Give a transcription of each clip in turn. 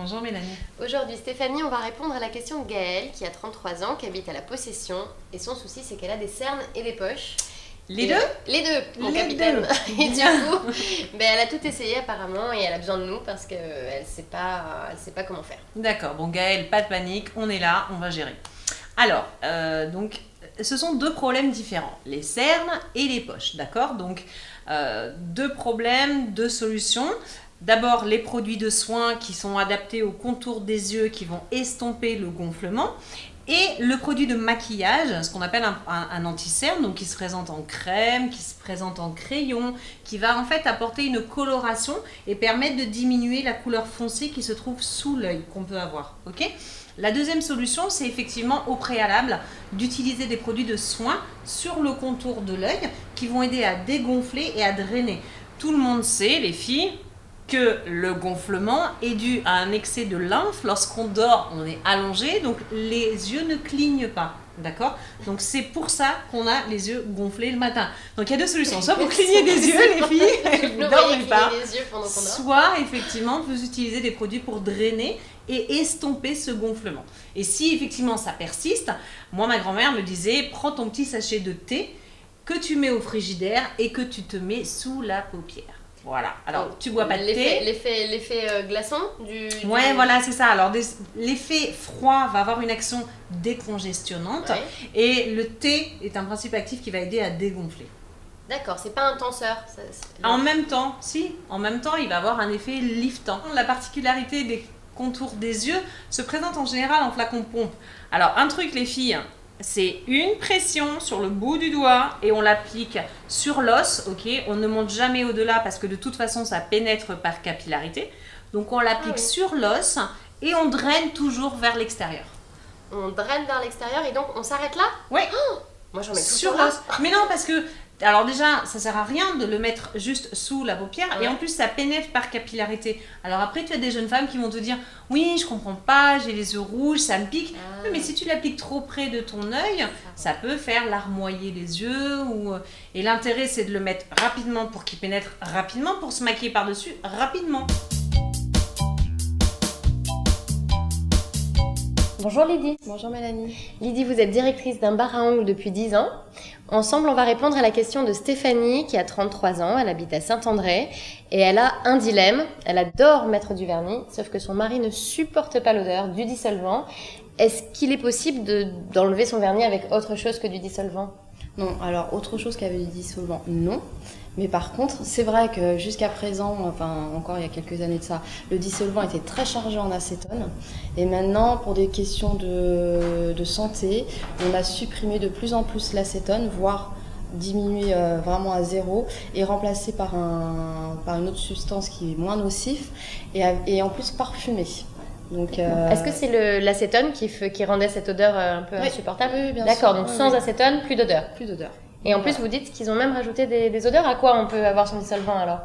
Bonjour Mélanie. Aujourd'hui Stéphanie, on va répondre à la question de Gaëlle qui a 33 ans, qui habite à la Possession et son souci c'est qu'elle a des cernes et des poches. Les deux ? Les deux, mon Les capitaine. deux. Et du coup, elle a tout essayé apparemment et elle a besoin de nous parce qu'elle sait pas comment faire. D'accord, bon Gaëlle, pas de panique, on est là, on va gérer. Alors, donc, ce sont deux problèmes différents, les cernes et les poches, d'accord ? Donc, deux problèmes, deux solutions. D'abord, les produits de soins qui sont adaptés au contour des yeux, qui vont estomper le gonflement. Et le produit de maquillage, ce qu'on appelle un anti-cerne, donc qui se présente en crème, qui se présente en crayon, qui va en fait apporter une coloration et permettre de diminuer la couleur foncée qui se trouve sous l'œil qu'on peut avoir. Ok ? La deuxième solution, c'est effectivement au préalable d'utiliser des produits de soins sur le contour de l'œil qui vont aider à dégonfler et à drainer. Tout le monde sait, les filles, que le gonflement est dû à un excès de lymphe. Lorsqu'on dort, on est allongé, donc les yeux ne clignent pas. D'accord ? Donc c'est pour ça qu'on a les yeux gonflés le matin. Donc il y a deux solutions. Soit vous clignez des yeux, les filles, et vous ne dormez pas. Soit effectivement vous utilisez des produits pour drainer et estomper ce gonflement. Et si effectivement ça persiste, moi ma grand-mère me disait, prends ton petit sachet de thé que tu mets au frigidaire et que tu te mets sous la paupière. Voilà, alors tu bois pas de thé. L'effet glaçon Ouais, voilà, c'est ça. Alors l'effet froid va avoir une action décongestionnante et le thé est un principe actif qui va aider à dégonfler. D'accord, c'est pas un tenseur. En même temps, il va avoir un effet liftant. La particularité des contours des yeux se présente en général en flacon pompe. Alors un truc les filles, c'est une pression sur le bout du doigt et on l'applique sur l'os, ok ? On ne monte jamais au-delà parce que de toute façon ça pénètre par capillarité. Donc on l'applique sur l'os et on draine toujours vers l'extérieur. On draine vers l'extérieur et donc on s'arrête là ? Oui. Oh, moi j'en mets tout sur l'os. Mais non, parce que alors déjà, ça sert à rien de le mettre juste sous la paupière et en plus ça pénètre par capillarité. Alors après, tu as des jeunes femmes qui vont te dire « Oui, je comprends pas, j'ai les yeux rouges, ça me pique. » Oui, mais si tu l'appliques trop près de ton œil, ça peut faire larmoyer les yeux. Et l'intérêt, c'est de le mettre rapidement pour qu'il pénètre rapidement, pour se maquiller par-dessus rapidement. Bonjour Lydie. Bonjour Mélanie. Lydie, vous êtes directrice d'un bar à ongles depuis 10 ans. Ensemble, on va répondre à la question de Stéphanie qui a 33 ans, elle habite à Saint-André et elle a un dilemme. Elle adore mettre du vernis, sauf que son mari ne supporte pas l'odeur du dissolvant. Est-ce qu'il est possible d'enlever son vernis avec autre chose que du dissolvant ? Non, alors autre chose qu'avec du dissolvant, non. Mais par contre, c'est vrai que jusqu'à présent, enfin encore il y a quelques années de ça, le dissolvant était très chargé en acétone. Et maintenant, pour des questions de santé, on a supprimé de plus en plus l'acétone, voire diminué vraiment à zéro et remplacé par une autre substance qui est moins nocif et en plus parfumée. Donc, est-ce que c'est l'acétone qui rendait cette odeur un peu insupportable ? Oui, bien sûr. D'accord, donc sans acétone, plus d'odeur. Plus d'odeur. Et en plus, vous dites qu'ils ont même rajouté des odeurs. À quoi on peut avoir son dissolvant alors ?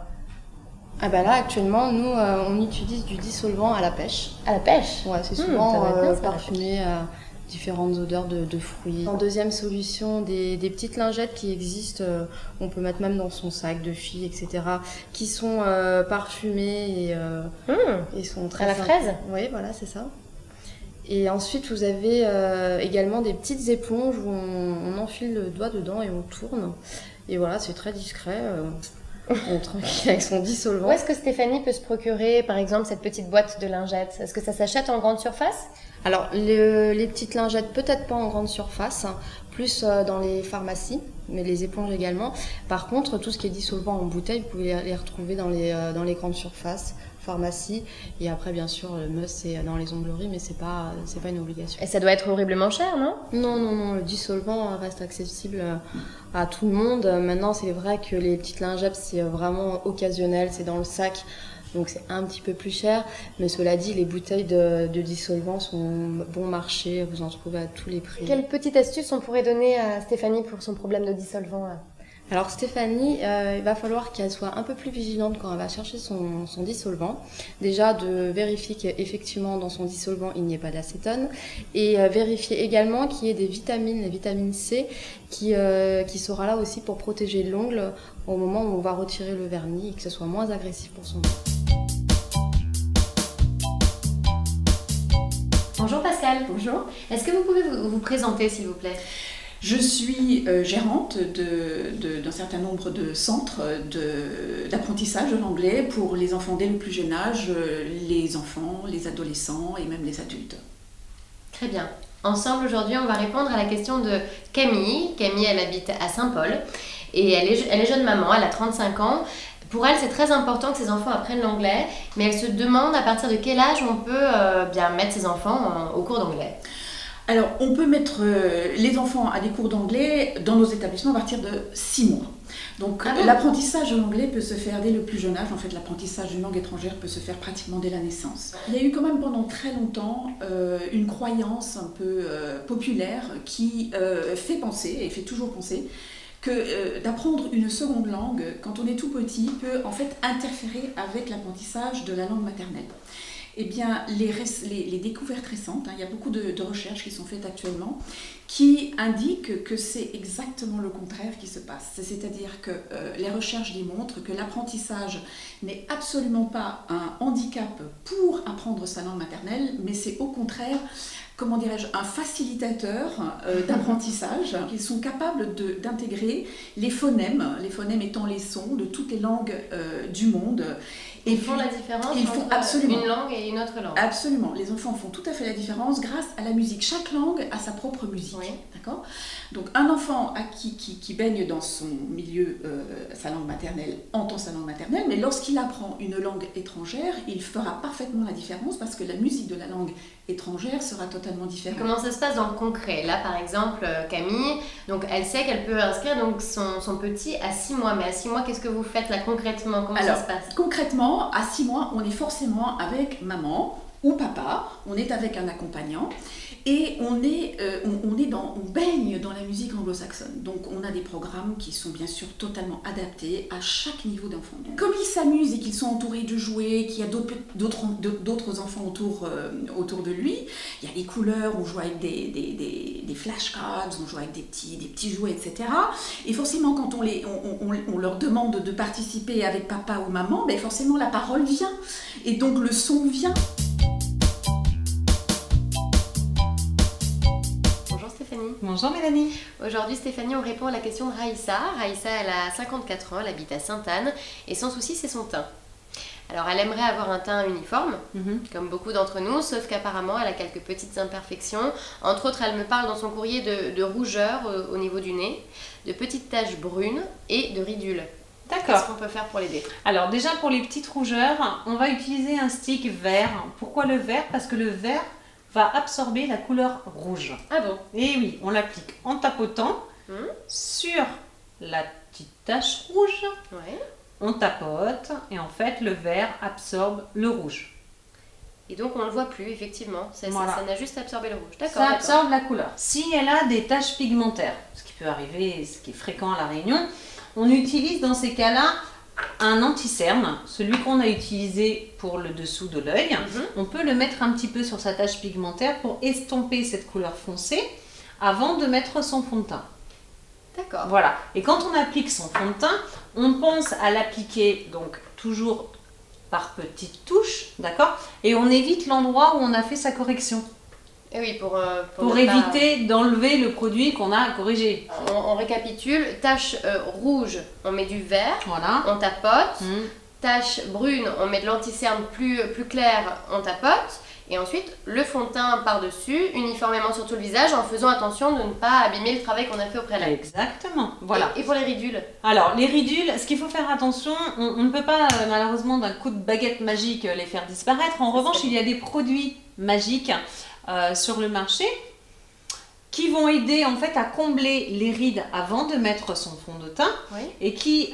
Ah bah là, actuellement, nous, on utilise du dissolvant à la pêche. À la pêche ? Ouais, c'est souvent bien, parfumé à différentes odeurs de fruits. En deuxième solution, des petites lingettes qui existent, on peut mettre même dans son sac de fille, etc., qui sont parfumées et sont très... À la fraise ? Oui, voilà, c'est ça. Et ensuite, vous avez également des petites éponges où on enfile le doigt dedans et on tourne. Et voilà, c'est très discret. On tranquille avec son dissolvant. Où est-ce que Stéphanie peut se procurer, par exemple, cette petite boîte de lingettes ? Est-ce que ça s'achète en grande surface ? Alors, les petites lingettes, peut-être pas en grande surface, plus dans les pharmacies, mais les éponges également. Par contre, tout ce qui est dissolvant en bouteille, vous pouvez les retrouver dans les grandes surfaces, pharmacie. Et après, bien sûr, le must, c'est dans les ongleries, mais c'est pas une obligation. Et ça doit être horriblement cher, non ? Non. Le dissolvant reste accessible à tout le monde. Maintenant, c'est vrai que les petites lingettes, c'est vraiment occasionnel, c'est dans le sac. Donc c'est un petit peu plus cher, mais cela dit, les bouteilles de dissolvant sont bon marché, vous en trouvez à tous les prix. Quelle petite astuce on pourrait donner à Stéphanie pour son problème de dissolvant ? Alors Stéphanie, il va falloir qu'elle soit un peu plus vigilante quand elle va chercher son dissolvant. Déjà de vérifier qu'effectivement dans son dissolvant il n'y ait pas d'acétone et vérifier également qu'il y ait des vitamines, la vitamine C qui sera là aussi pour protéger l'ongle au moment où on va retirer le vernis et que ce soit moins agressif pour son ongle. Bonjour Pascal. Bonjour. Est-ce que vous pouvez vous présenter s'il vous plaît? Je suis gérante d'un certain nombre de centres d'apprentissage de l'anglais pour les enfants dès le plus jeune âge, les enfants, les adolescents et même les adultes. Très bien. Ensemble, aujourd'hui, on va répondre à la question de Camille. Camille, elle habite à Saint-Paul et elle est jeune maman, elle a 35 ans. Pour elle, c'est très important que ses enfants apprennent l'anglais, mais elle se demande à partir de quel âge on peut bien mettre ses enfants au cours d'anglais. Alors, on peut mettre les enfants à des cours d'anglais dans nos établissements à partir de 6 mois. Donc, l'apprentissage de l'anglais peut se faire dès le plus jeune âge. En fait, l'apprentissage d'une langue étrangère peut se faire pratiquement dès la naissance. Il y a eu quand même pendant très longtemps une croyance un peu populaire qui fait penser, et fait toujours penser, que d'apprendre une seconde langue quand on est tout petit peut en fait interférer avec l'apprentissage de la langue maternelle. Eh bien, les découvertes récentes, il y a beaucoup de recherches qui sont faites actuellement, qui indiquent que c'est exactement le contraire qui se passe. C'est-à-dire que les recherches démontrent que l'apprentissage n'est absolument pas un handicap pour apprendre sa langue maternelle, mais c'est au contraire, comment dirais-je, un facilitateur d'apprentissage. Ils sont capables d'intégrer les phonèmes étant les sons de toutes les langues du monde. Ils font la différence entre une langue et une autre langue. Absolument. Les enfants font tout à fait la différence grâce à la musique. Chaque langue a sa propre musique. Oui. D'accord ? Donc un enfant qui baigne dans son milieu, sa langue maternelle, entend sa langue maternelle, mais lorsqu'il apprend une langue étrangère, il fera parfaitement la différence parce que la musique de la langue étrangère sera totalement différente. Comment ça se passe dans le concret? Là, par exemple, Camille, donc elle sait qu'elle peut inscrire donc son petit à 6 mois. Mais à 6 mois, qu'est-ce que vous faites là concrètement? Comment ça se passe? Concrètement, à 6 mois, on est forcément avec maman ou papa, on est avec un accompagnant et on baigne dans la musique anglo-saxonne. Donc on a des programmes qui sont bien sûr totalement adaptés à chaque niveau d'enfant. Comme ils s'amusent et qu'ils sont entourés de jouets, qu'il y a d'autres enfants autour de lui, il y a des couleurs, on joue avec des flashcards, on joue avec des petits jouets, etc. Et forcément quand on leur demande de participer avec papa ou maman, ben forcément la parole vient et donc le son vient. Bonjour Mélanie. Aujourd'hui Stéphanie, on répond à la question de Raïssa. Raïssa, elle a 54 ans, elle habite à Sainte-Anne et son souci c'est son teint. Alors elle aimerait avoir un teint uniforme, comme beaucoup d'entre nous, sauf qu'apparemment elle a quelques petites imperfections. Entre autres, elle me parle dans son courrier de rougeur au niveau du nez, de petites taches brunes et de ridules. D'accord. Qu'est-ce qu'on peut faire pour l'aider? Alors déjà pour les petites rougeurs, on va utiliser un stick vert. Pourquoi le vert? Parce que le vert va absorber la couleur rouge. Ah bon? Et oui, on l'applique en tapotant sur la petite tache rouge. Ouais. On tapote et en fait le vert absorbe le rouge. Et donc on ne le voit plus effectivement, ça n'a juste absorbé le rouge. D'accord. Ça absorbe la couleur. Si elle a des taches pigmentaires, ce qui peut arriver, ce qui est fréquent à La Réunion, on utilise dans ces cas-là un anti-cerne, celui qu'on a utilisé pour le dessous de l'œil. On peut le mettre un petit peu sur sa tache pigmentaire pour estomper cette couleur foncée avant de mettre son fond de teint. D'accord. Voilà. Et quand on applique son fond de teint, on pense à l'appliquer donc toujours par petites touches, d'accord? Et on évite l'endroit où on a fait sa correction. Et oui, pour éviter d'enlever le produit qu'on a corrigé. On récapitule, tache rouge, on met du vert, voilà. On tapote. Tache brune, on met de l'anti-cerne plus clair, on tapote. Et ensuite, le fond de teint par-dessus, uniformément sur tout le visage, en faisant attention de ne pas abîmer le travail qu'on a fait au préalable. Exactement, voilà. Et pour les ridules? Alors, les ridules, ce qu'il faut faire attention, on ne peut pas malheureusement d'un coup de baguette magique les faire disparaître. En revanche, il y a des produits magiques sur le marché qui vont aider en fait à combler les rides avant de mettre son fond de teint et qui,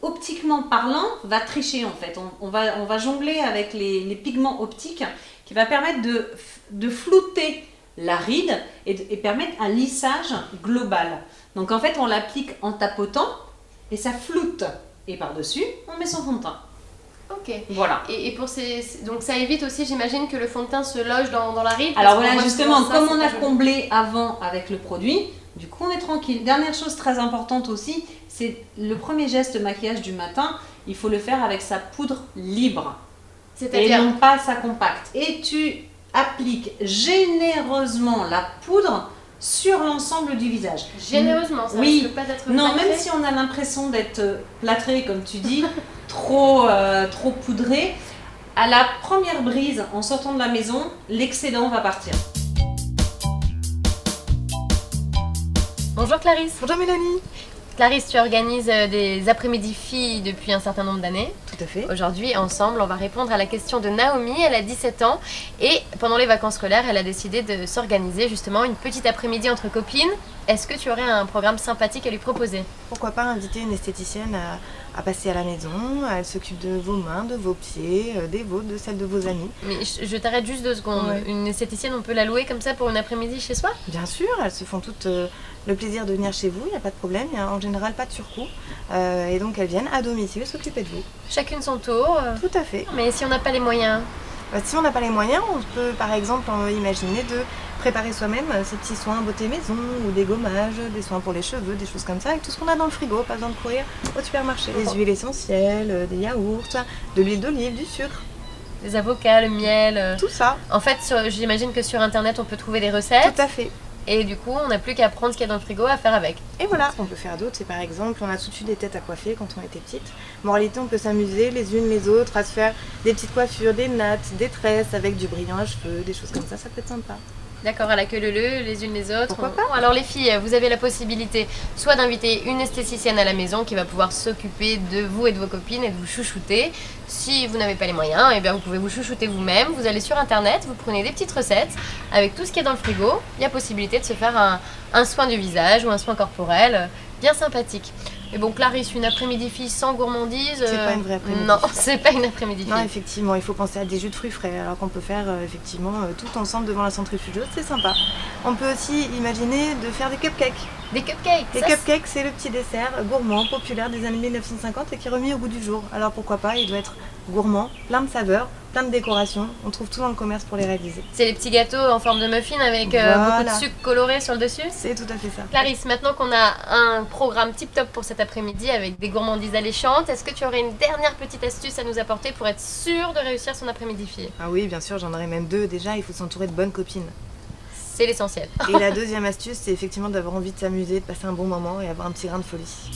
optiquement parlant, va tricher en fait. On va jongler avec les pigments optiques qui va permettre de flouter la ride et permettre un lissage global. Donc en fait, on l'applique en tapotant et ça floute. Et par-dessus, on met son fond de teint. Ok. Voilà. Et donc ça évite aussi, j'imagine, que le fond de teint se loge dans la ride. Alors voilà, justement, comme on a comblé avant avec le produit, du coup on est tranquille. Dernière chose très importante aussi, c'est le premier geste de maquillage du matin, il faut le faire avec sa poudre libre. C'est-à-dire et non pas sa compacte. Et tu applique généreusement la poudre sur l'ensemble du visage. Généreusement, ça Oui. risque pas d'être Non, plâtré. même si on a l'impression d'être plâtré, comme tu dis, trop poudré, à la première brise en sortant de la maison, l'excédent va partir. Bonjour Clarisse. Bonjour Mélanie. Clarisse, tu organises des après-midi filles depuis un certain nombre d'années. Tout à fait. Aujourd'hui, ensemble, on va répondre à la question de Naomi. Elle a 17 ans et pendant les vacances scolaires, elle a décidé de s'organiser justement une petite après-midi entre copines. Est-ce que tu aurais un programme sympathique à lui proposer? Pourquoi pas inviter une esthéticienne à passer à la maison. Elle s'occupe de vos mains, de vos pieds, des vôtres, de celles de vos amis. Mais je t'arrête juste 2 secondes. Ouais. Une esthéticienne, on peut la louer comme ça pour une après-midi chez soi? Bien sûr, elles se font toutes le plaisir de venir chez vous, il n'y a pas de problème. Il n'y a en général pas de surcoût. Et donc elles viennent à domicile s'occuper de vous. Chacune son tour. Tout à fait. Mais si on n'a pas les moyens? Si on n'a pas les moyens, on peut par exemple imaginer de préparer soi-même ces petits soins beauté maison ou des gommages, des soins pour les cheveux, des choses comme ça, avec tout ce qu'on a dans le frigo, pas besoin de courir au supermarché. Des huiles essentielles, des yaourts, de l'huile d'olive, du sucre, Des avocats, le miel. tout ça. En fait, j'imagine que sur internet, on peut trouver des recettes. Tout à fait. Et du coup, on n'a plus qu'à prendre ce qu'il y a dans le frigo à faire avec. Et voilà, ce qu'on peut faire d'autre, c'est par exemple, on a tout de suite des têtes à coiffer quand on était petite. Mais en réalité, on peut s'amuser les unes les autres à se faire des petites coiffures, des nattes, des tresses avec du brillant à cheveux, des choses comme ça peut être sympa. D'accord, à la queue leu-leu, les unes les autres. Pourquoi pas? Bon, alors les filles, vous avez la possibilité soit d'inviter une esthéticienne à la maison qui va pouvoir s'occuper de vous et de vos copines et de vous chouchouter. Si vous n'avez pas les moyens, eh bien vous pouvez vous chouchouter vous-même. Vous allez sur internet, vous prenez des petites recettes avec tout ce qui est dans le frigo. Il y a possibilité de se faire un soin du visage ou un soin corporel bien sympathique. Et bon, Clarisse, une après-midi fille sans gourmandise. C'est pas une vraie après-midi Non, fille. c'est pas une après-midi fille. Non, effectivement, il faut penser à des jus de fruits frais, alors qu'on peut faire effectivement tout ensemble devant la centrifugeuse, c'est sympa. On peut aussi imaginer de faire des cupcakes. Des cupcakes. Les ça, cupcakes, c'est le petit dessert gourmand, populaire des années 1950 et qui est remis au goût du jour. Alors pourquoi pas, il doit être gourmand, plein de saveurs, plein de décorations. On trouve tout dans le commerce pour les réaliser. c'est les petits gâteaux en forme de muffin avec Voilà. beaucoup de sucre coloré sur le dessus. C'est tout à fait ça. Clarisse, maintenant qu'on a un programme tip-top pour cet après-midi avec des gourmandises alléchantes, est-ce que tu aurais une dernière petite astuce à nous apporter pour être sûr de réussir son après-midi fille? Ah oui, bien sûr, j'en aurais même 2 déjà, il faut s'entourer de bonnes copines. C'est l'essentiel. Et la deuxième astuce, c'est effectivement d'avoir envie de s'amuser, de passer un bon moment et avoir un petit grain de folie.